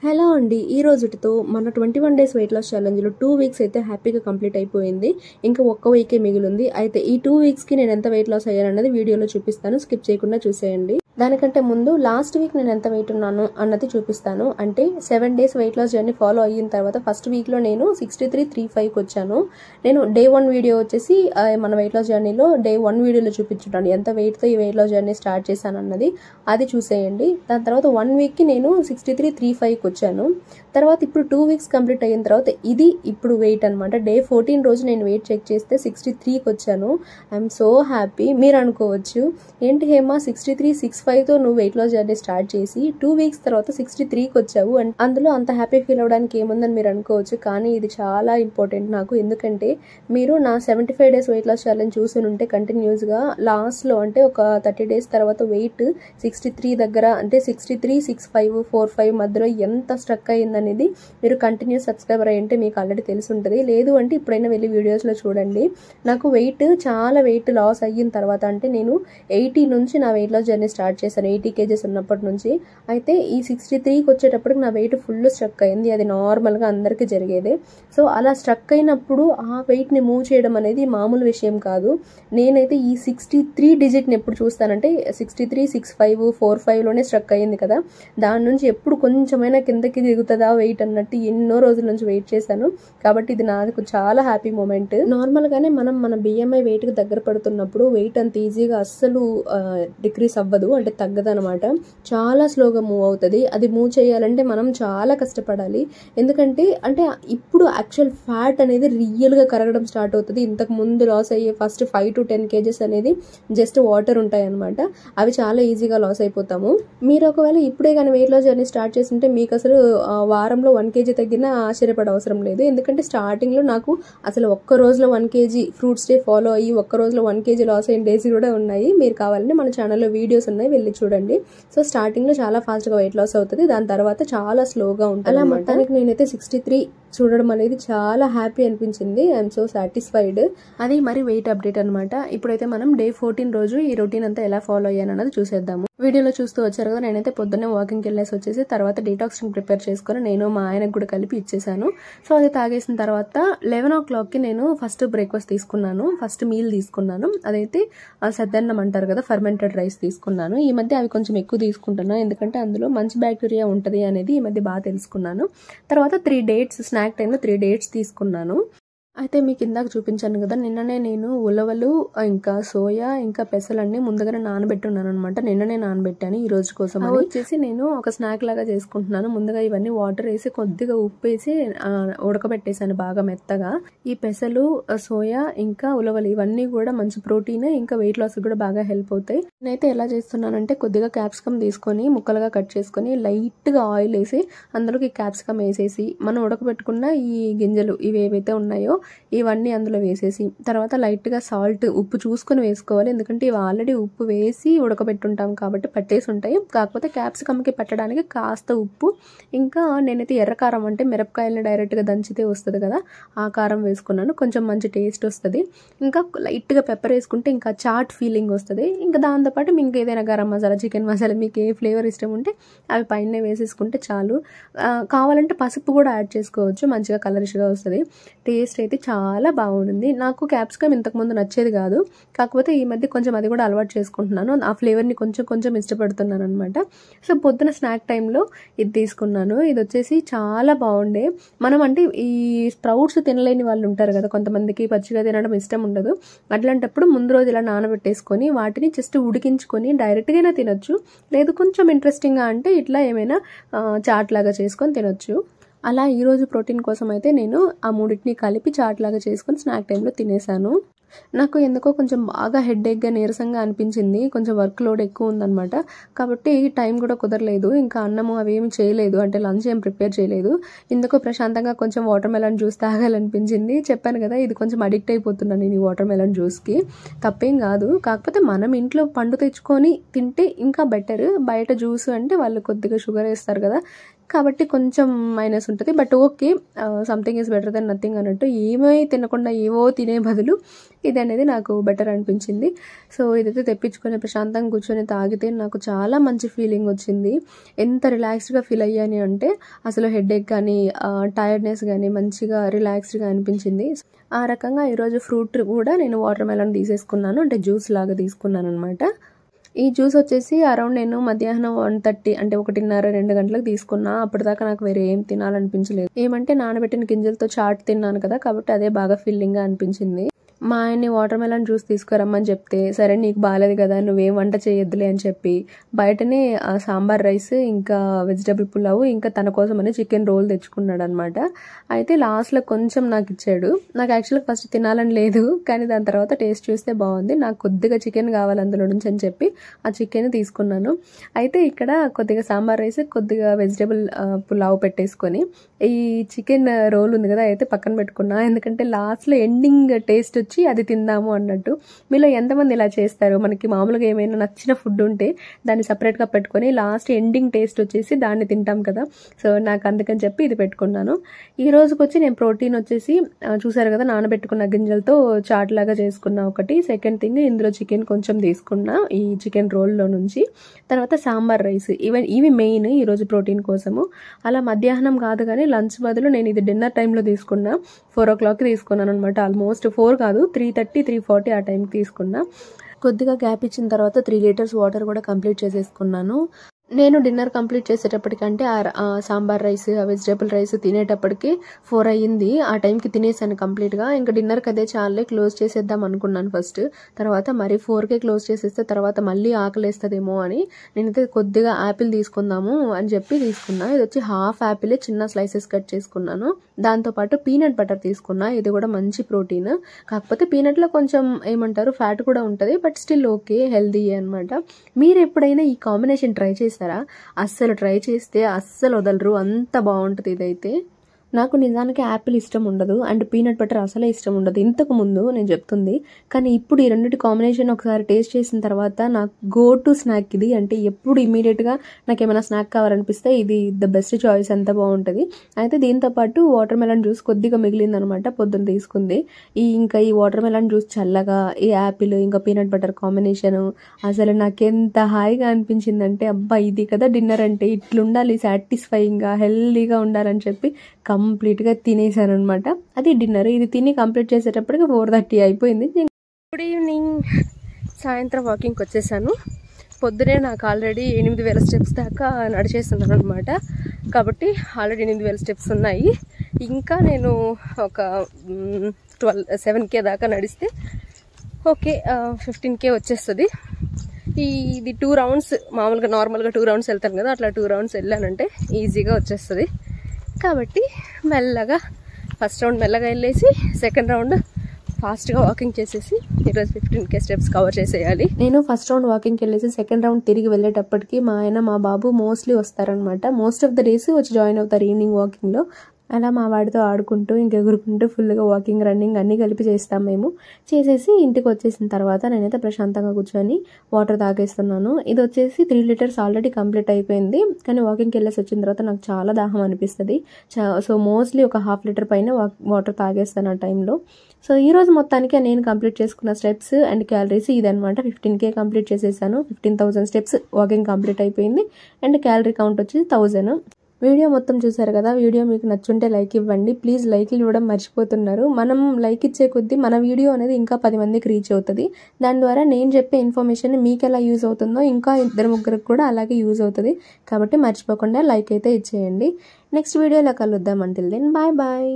Hello అండి. ఈ రోజుటితో మన 21 డేస్ వెయిట్ లాస్ ఛాలెంజ్‌లో 2 వీక్స్ అయితే హ్యాపీగా కంప్లీట్ అయిపోయింది. ఇంకా ఒక్క వీకే మిగిలుంది. అయితే ఈ 2 వీక్స్‌కి నేను ఎంత వెయిట్ లాస్ అయ్యానన్నది వీడియోలో చూపిస్తాను. స్కిప్ చేయకుండా చూసేయండి. దానికంటే ముందు లాస్ట్ వీక్ నేను ఎంత వెయిట్ ఉన్నాను అన్నది చూపిస్తాను. అంటే 7 days weight loss journey follow అయిన తర్వాత ఫస్ట్ వీక్లో నేను 63.35కి వచ్చాను. నేను డే 1 వీడియో వచ్చేసి మన వెయిట్ లాస్ జర్నీలో డే 1 వీడియోలో చూపించుంటాను. ఎంత వెయిట్తో ఈ వెయిట్ లాస్ జర్నీ స్టార్ట్ చేశాను అన్నది అది చూసేయండి. దాని తర్వాత 1 వీక్కి నేను 63.35కి వచ్చాను. తర్వాత ఇప్పుడు 2 వీక్స్ కంప్లీట్ అయిన తర్వాత ఇది ఇప్పుడు వెయిట్ అనమాట. డే 14 రోజు నేను వెయిట్ చెక్ చేస్తే 63కి వచ్చాను. I'm so happy. మీరు అనుకోవచ్చు, ఏంటి హేమ 63.65తో నువ్వు వెయిట్ లాస్ జర్నీ స్టార్ట్ చేసి 2 వీక్స్ తర్వాత 63కి వచ్చావు, అండ్ అందులో అంత హ్యాపీ ఫీల్ అవ్వడానికి ఏముందని మీరు అనుకోవచ్చు. కానీ ఇది చాలా ఇంపార్టెంట్ నాకు. ఎందుకంటే మీరు నా 75 డేస్ వెయిట్ లాస్ ఛాలెంజ్ చూసి ఉంటే కంటిన్యూస్గా లాస్ట్లో అంటే ఒక 30 డేస్ తర్వాత వెయిట్ 63 దగ్గర అంటే 63, 65, 45 మధ్యలో ఎంత స్ట్రక్ అయ్యిందనేది మీరు కంటిన్యూస్ సబ్స్క్రైబర్ అయ్యింటే మీకు ఆల్రెడీ తెలిసి ఉంటుంది. లేదు అంటే ఇప్పుడైనా వెళ్ళి వీడియోస్లో చూడండి. నాకు చాలా వెయిట్ లాస్ అయిన తర్వాత అంటే నేను 80 నుంచి నా వెయిట్ లాస్ జర్నీ స్టార్ట్ చేశాను. 80 కేజెస్ ఉన్నప్పటి నుంచి. అయితే ఈ 63కి వచ్చేటప్పటికి నా వెయిట్ ఫుల్ స్ట్రక్ అయింది. అది నార్మల్గా అందరికీ జరిగేదే. సో అలా స్ట్రక్ అయినప్పుడు ఆ వెయిట్ని మూవ్ చేయడం అనేది మామూలు విషయం కాదు. నేనైతే ఈ 63 డిజిట్ని ఎప్పుడు చూస్తానంటే 63, 65, 45లోనే స్ట్రక్ అయ్యింది కదా, దాని నుంచి ఎప్పుడు కొంచెమైనా కిందకి దిగుతుందా వెయిట్ అన్నట్టు ఎన్నో రోజుల నుంచి వెయిట్ చేశాను. కాబట్టి ఇది నాకు చాలా హ్యాపీ మూమెంట్. నార్మల్గానే మన బిఎంఐ వెయిట్కి దగ్గర పడుతున్నప్పుడు వెయిట్ అంత ఈజీగా అస్సలు డిక్రీస్ అవ్వదు, అంటే తగ్గదనమాట. చాలా స్లోగా మూవ్ అవుతుంది. అది మూవ్ చేయాలంటే మనం చాలా కష్టపడాలి. ఎందుకంటే అంటే ఇప్పుడు యాక్చువల్ ఫ్యాట్ అనేది రియల్గా కరగడం స్టార్ట్ అవుతుంది. ఇంతకు ముందు లాస్ అయ్యే ఫస్ట్ 5 to 10 కేజెస్ అనేది జస్ట్ వాటర్ ఉంటాయి అనమాట. అవి చాలా ఈజీగా లాస్ అయిపోతాము. మీరు ఒకవేళ ఇప్పుడే కానీ వెయిట్ లాస్ జర్నీ స్టార్ట్ చేస్తుంటే మీకు అసలు వారంలో 1 కేజీ తగ్గినా ఆశ్చర్యపడే అవసరం లేదు. ఎందుకంటే స్టార్టింగ్లో నాకు అసలు ఒక్క రోజులో 1 కేజీ ఫ్రూట్స్ డే ఫాలో అయ్యి ఒక్క రోజులో 1 కేజీ లాస్ అయిన డేస్ కూడా ఉన్నాయి. మీరు కావాలంటే మన ఛానల్లో వీడియోస్ ఉన్నాయి, వెళ్ళి చూడండి. సో స్టార్టింగ్లో చాలా ఫాస్ట్గా వెయిట్ లాస్ అవుతుంది, దాని తర్వాత చాలా స్లోగా ఉంటుంది. అలా మొత్తానికి నేనైతే 63 చూడడం అనేది చాలా హ్యాపీ అనిపించింది. I'm so satisfied. అది మరి వెయిట్ అప్డేట్ అనమాట. ఇప్పుడైతే మనం డే 14 రోజు ఈ రొటీన్ అంతా ఎలా ఫాలో అయ్యాను అన్నది చూసేద్దాము. వీడియోలో చూస్తూ వచ్చారు కదా, నేనైతే పొద్దున్నే వాకింగ్కి వెళ్ళేసి వచ్చేసి తర్వాత డీటాక్స్ డ్రింక్ ప్రిపేర్ చేసుకొని నేను మా ఆయనకు కూడా కలిపి ఇచ్చేసాను. సో అది తాగేసిన తర్వాత 11 o'clockకి నేను ఫస్ట్ బ్రేక్ఫాస్ట్ తీసుకున్నాను. ఫస్ట్ మీల్ తీసుకున్నాను. అదైతే సద్దన్నం అంటారు కదా, ఫర్మెంటెడ్ రైస్ తీసుకున్నాను. ఈ మధ్య అవి కొంచెం ఎక్కువ తీసుకుంటున్నాను, ఎందుకంటే అందులో మంచి బ్యాక్టీరియా ఉంటుంది అనేది ఈ మధ్య బాగా తెలుసుకున్నాను. తర్వాత 3 డేట్స్, స్నాక్ టైంలో 3 డేట్స్ తీసుకున్నాను. అయితే మీకు ఇందాక చూపించాను కదా, నిన్ననే నేను ఉలవలు ఇంకా సోయా ఇంకా పెసలన్నీ ముందుగానే నానబెట్టున్నాను అనమాట. నిన్ననే నానబెట్టాను ఈ రోజు కోసం. అవి వచ్చేసి నేను ఒక స్నాక్ లాగా చేసుకుంటున్నాను. ముందుగా ఇవన్నీ వాటర్ వేసి కొద్దిగా ఉప్పు వేసి ఉడకబెట్టేసాను బాగా మెత్తగా. ఈ పెసలు, సోయా ఇంకా ఉలవలు ఇవన్నీ కూడా మంచి ప్రోటీన్, ఇంకా వెయిట్ లాస్ కూడా బాగా హెల్ప్ అవుతాయి. నేనైతే ఎలా చేస్తున్నానంటే కొద్దిగా క్యాప్సికమ్ తీసుకొని ముక్కలుగా కట్ చేసుకొని లైట్గా ఆయిల్ వేసి అందులోకి క్యాప్సికమ్ వేసేసి మనం ఉడకబెట్టుకున్న ఈ గింజలు ఇవి ఏవైతే ఉన్నాయో ఇవన్నీ అందులో వేసేసి తర్వాత లైట్గా సాల్ట్, ఉప్పు చూసుకొని వేసుకోవాలి. ఎందుకంటే ఇవి ఆల్రెడీ ఉప్పు వేసి ఉడకబెట్టుంటాం కాబట్టి పట్టేసి ఉంటాయి. కాకపోతే క్యాప్సికమ్కి పట్టడానికి కాస్త ఉప్పు, ఇంకా నేనైతే ఎర్రకారం అంటే మిరపకాయలని డైరెక్ట్గా దంచితే వస్తుంది కదా, ఆ కారం వేసుకున్నాను. కొంచెం మంచి టేస్ట్ వస్తుంది. ఇంకా లైట్గా పెప్పర్ వేసుకుంటే ఇంకా చాట్ ఫీలింగ్ వస్తుంది. ఇంకా దాంతోపాటు మీకు ఏదైనా గరం మసాలా, చికెన్ మసాలా మీకు ఏ ఫ్లేవర్ ఇష్టం ఉంటే అవి పైన వేసేసుకుంటే చాలు. కావాలంటే పసుపు కూడా యాడ్ చేసుకోవచ్చు, మంచిగా కలరిష్గా వస్తుంది. టేస్ట్ అయితే చాలా బాగుంది. నాకు క్యాప్సికమ్ ఇంతకుముందు నచ్చేది కాదు, కాకపోతే ఈ మధ్య కొంచెం అది కూడా అలవాటు చేసుకుంటున్నాను. ఆ ఫ్లేవర్ని కొంచెం ఇష్టపడుతున్నాను అనమాట. సో పొద్దున స్నాక్ టైంలో ఇది తీసుకున్నాను. ఇది వచ్చేసి చాలా బాగుండే. మనం అంటే ఈ స్ప్రౌట్స్ తినలేని వాళ్ళు ఉంటారు కదా, కొంతమందికి పచ్చిగా తినడం ఇష్టం ఉండదు. అట్లాంటప్పుడు ముందు రోజు ఇలా నానబెట్టేసుకొని వాటిని జస్ట్ ఉడికించుకొని డైరెక్ట్గా తినొచ్చు. లేదు కొంచెం ఇంట్రెస్టింగ్గా అంటే ఇట్లా ఏమైనా చాట్ లాగా చేసుకొని తినొచ్చు. అలా ఈరోజు ప్రోటీన్ కోసం అయితే నేను ఆ మూడింటిని కలిపి చాట్ లాగా చేసుకొని స్నాక్ టైంలో తినేసాను. నాకు ఎందుకో కొంచెం బాగా హెడేక్గా నీరసంగా అనిపించింది. కొంచెం వర్క్ లోడ్ ఎక్కువ ఉందనమాట. కాబట్టి టైం కూడా కుదరలేదు. ఇంకా అన్నము అవేమి చేయలేదు, అంటే లంచ్ ఏం ప్రిపేర్ చేయలేదు. ఎందుకో ప్రశాంతంగా కొంచెం వాటర్ మెలన్ జ్యూస్ తాగాలనిపించింది. చెప్పాను కదా, ఇది కొంచెం అడిక్ట్ అయిపోతున్నాను నేను ఈ వాటర్ మెలన్ జ్యూస్కి. తప్పేం కాదు, కాకపోతే మనం ఇంట్లో పండు తెచ్చుకొని తింటే ఇంకా బెటర్. బయట జ్యూస్ అంటే వాళ్ళు కొద్దిగా షుగర్ వేస్తారు కదా, కాబట్టి కొంచెం మైనస్ ఉంటుంది. But okay, something is better than nothing అన్నట్టు. ఏమీ తినకుండా ఏవో తినే బదులు ఇది అనేది నాకు బెటర్ అనిపించింది. సో ఇదైతే తెప్పించుకొని ప్రశాంతంగా కూర్చొని తాగితే నాకు చాలా మంచి ఫీలింగ్ వచ్చింది. ఎంత రిలాక్స్డ్గా ఫీల్ అయ్యాను అంటే అసలు హెడేక్ కానీ టైర్డ్నెస్ కానీ మంచిగా రిలాక్స్డ్గా అనిపించింది. ఆ రకంగా ఈరోజు ఫ్రూట్ కూడా నేను వాటర్ మెలన్ తీసేసుకున్నాను, అంటే జ్యూస్ లాగా తీసుకున్నాను అనమాట. ఈ జ్యూస్ వచ్చేసి అరౌండ్ నేను మధ్యాహ్నం 1:30 అంటే 1:30-2 గంటలకు తీసుకున్నా. అప్పటిదాకా నాకు వేరే ఏం తినాలనిపించలేదు. ఏమంటే నానబెట్టిన గింజలతో చాట్ తిన్నాను కదా, కాబట్టి అదే బాగా ఫిల్లింగ్గా అనిపించింది. మా ఆయన్ని వాటర్ మెలన్ జ్యూస్ తీసుకురమ్మని చెప్తే, సరే నీకు బాగాలేదు కదా నువ్వేం వంట చేయొద్దులే అని చెప్పి బయటనే సాంబార్ రైస్ ఇంకా వెజిటబుల్ పులావు ఇంకా తన కోసం అని చికెన్ రోల్ తెచ్చుకున్నాడు అనమాట. అయితే లాస్ట్లో కొంచెం నాకు ఇచ్చాడు. నాకు యాక్చువల్గా ఫస్ట్ తినాలని లేదు, కానీ దాని తర్వాత టేస్ట్ చూస్తే బాగుంది. నాకు కొద్దిగా చికెన్ కావాలి అందులో నుంచి అని చెప్పి ఆ చికెన్ తీసుకున్నాను. అయితే ఇక్కడ కొద్దిగా సాంబార్ రైస్ కొద్దిగా వెజిటబుల్ పులావు పెట్టేసుకొని ఈ చికెన్ రోల్ ఉంది కదా అయితే పక్కన పెట్టుకున్నా. ఎందుకంటే లాస్ట్లో ఎండింగ్ టేస్ట్ వచ్చి అది తిందాము అన్నట్టు. మీలో ఎంతమంది ఇలా చేస్తారు? మనకి మామూలుగా ఏమైనా నచ్చిన ఫుడ్ ఉంటే దాన్ని సపరేట్గా పెట్టుకొని లాస్ట్ ఎండింగ్ టేస్ట్ వచ్చేసి దాన్ని తింటాం కదా. సో నాకు అందుకని చెప్పి ఇది పెట్టుకున్నాను. ఈ రోజుకి వచ్చి నేను ప్రోటీన్ వచ్చేసి చూసారు కదా నానబెట్టుకున్న గింజలతో చాట్ లాగా చేసుకున్నా ఒకటి. సెకండ్ థింగ్ ఇందులో చికెన్ కొంచెం తీసుకున్నా ఈ చికెన్ రోల్లో నుంచి. తర్వాత సాంబార్ రైస్, ఇవి మెయిన్ ఈరోజు ప్రోటీన్ కోసము. అలా మధ్యాహ్నం కాదు కానీ లంచ్ బదులు నేను ఇది డిన్నర్ టైంలో తీసుకున్నా. 4 o'clock తీసుకున్నాను అనమాట. ఆల్మోస్ట్ 4 కాదు 3:30, 3:40 ఆ టైంకి తీసుకున్నా. కొద్దిగా గ్యాప్ ఇచ్చిన తర్వాత 3 liters వాటర్ కూడా కంప్లీట్ చేసేసుకున్నాను. నేను డిన్నర్ కంప్లీట్ చేసేటప్పటికంటే ఆ సాంబార్ రైస్ ఆ వెజిటేబుల్ రైస్ తినేటప్పటికి 4 అయ్యింది. ఆ టైంకి తినేసాను కంప్లీట్గా. ఇంకా డిన్నర్కి అదే చాలే క్లోజ్ చేసేద్దాం అనుకున్నాను ఫస్ట్. తర్వాత మరి 4కే క్లోజ్ చేసేస్తే తర్వాత మళ్ళీ ఆకలేస్తుందేమో అని నేనైతే కొద్దిగా యాపిల్ తీసుకుందాము అని చెప్పి తీసుకున్నా. ఇది వచ్చి హాఫ్ యాపిల్ చిన్న స్లైసెస్ కట్ చేసుకున్నాను. దాంతోపాటు పీనట్ బటర్ తీసుకున్నా. ఇది కూడా మంచి ప్రోటీన్. కాకపోతే పీనట్లో కొంచెం ఏమంటారు ఫ్యాట్ కూడా ఉంటుంది, బట్ స్టిల్ ఓకే హెల్దీ అనమాట. మీరు ఎప్పుడైనా ఈ కాంబినేషన్ ట్రై చేసి అస్సలు ట్రై చేస్తే అస్సలు వదలరు, అంత బాగుంటుంది ఇదైతే. నాకు నిజానికి యాపిల్ ఇష్టం ఉండదు అండ్ పీనట్ బటర్ అసలే ఇష్టం ఉండదు ఇంతకు ముందు నేను చెప్తుంది. కానీ ఇప్పుడు ఈ రెండింటి కాంబినేషన్ ఒకసారి టేస్ట్ చేసిన తర్వాత నాకు గో టు స్నాక్ ఇది. అంటే ఎప్పుడు ఇమీడియట్గా నాకు ఏమైనా స్నాక్ కావాలనిపిస్తే ఇది ద బెస్ట్ చాయిస్, అంత బాగుంటుంది. అయితే దీంతోపాటు వాటర్ మెలన్ జ్యూస్ కొద్దిగా మిగిలిందనమాట, పొద్దున్న తీసుకుంది. ఇంకా ఈ వాటర్ మెలన్ జ్యూస్ చల్లగా ఈ యాపిల్ ఇంకా పీనట్ బటర్ కాంబినేషన్ అసలు నాకెంత హాయిగా అనిపించిందంటే, అబ్బా ఇది కదా డిన్నర్ అంటే, ఇట్లుండాలి సాటిస్ఫైయింగ్గా హెల్దీగా ఉండాలని చెప్పి కంప్లీట్గా తినేసాను అనమాట. అది డిన్నర్. ఇది తిని కంప్లీట్ చేసేటప్పటికి 4:30 అయిపోయింది. Good evening. సాయంత్రం వాకింగ్కి వచ్చేసాను. పొద్దునే నాకు ఆల్రెడీ 8,000 స్టెప్స్ దాకా నడిచేస్తున్నాను అనమాట. కాబట్టి ఆల్రెడీ 8,000 స్టెప్స్ ఉన్నాయి. ఇంకా నేను ఒక 7K దాకా నడిస్తే ఓకే 15K వచ్చేస్తుంది. ఇది 2 rounds మామూలుగా నార్మల్గా 2 rounds వెళ్తాను కదా, అట్లా 2 rounds వెళ్ళానంటే ఈజీగా వచ్చేస్తుంది. కాబట్టి మెల్లగా ఫస్ట్ రౌండ్ మెల్లగా వెళ్ళేసి సెకండ్ రౌండ్ ఫాస్ట్గా వాకింగ్ చేసేసి ఈరోజు 15K స్టెప్స్ కవర్ చేసేయాలి. నేను ఫస్ట్ రౌండ్ వాకింగ్కి వెళ్ళేసి సెకండ్ రౌండ్ తిరిగి వెళ్ళేటప్పటికి మా ఆయన మా బాబు మోస్ట్లీ వస్తారనమాట. మోస్ట్ ఆఫ్ ద డేస్ వచ్చి జాయిన్ అవుతారు ఈవినింగ్ వాకింగ్లో. అలా మా వాడితో ఆడుకుంటూ ఇంకెగురుకుంటూ ఫుల్గా వాకింగ్ రన్నింగ్ అన్నీ కలిపి చేస్తాం మేము. చేసేసి ఇంటికి వచ్చేసిన తర్వాత నేనైతే ప్రశాంతంగా కూర్చొని వాటర్ తాగేస్తున్నాను. ఇది వచ్చేసి 3 liters ఆల్రెడీ కంప్లీట్ అయిపోయింది. కానీ వాకింగ్కి వెళ్ళేసి వచ్చిన తర్వాత నాకు చాలా దాహం అనిపిస్తుంది. సో మోస్ట్లీ ఒక 1/2 liter పైన వాటర్ తాగేస్తాను ఆ టైంలో. సో ఈ రోజు మొత్తానికి నేను కంప్లీట్ చేసుకున్న స్టెప్స్ అండ్ క్యాలరీస్ ఇదనమాట. 15K కంప్లీట్ చేసేసాను. 15,000 స్టెప్స్ వాకింగ్ కంప్లీట్ అయిపోయింది. అండ్ క్యాలరీ కౌంట్ వచ్చి 1000. వీడియో మొత్తం చూసారు కదా. వీడియో మీకు నచ్చుంటే లైక్ ఇవ్వండి ప్లీజ్. లైక్లు ఇవ్వడం మర్చిపోతున్నారు. మనం లైక్ ఇచ్చే కొద్దీ మన వీడియో అనేది ఇంకా 10 మందికి రీచ్ అవుతుంది. దాని ద్వారా నేను చెప్పే ఇన్ఫర్మేషన్ మీకు ఎలా యూజ్ అవుతుందో ఇంకా 2-3 కూడా అలాగే యూజ్ అవుతుంది. కాబట్టి మర్చిపోకుండా లైక్ అయితే ఇచ్చేయండి. నెక్స్ట్ వీడియోలో కలుద్దాం. Until then bye bye.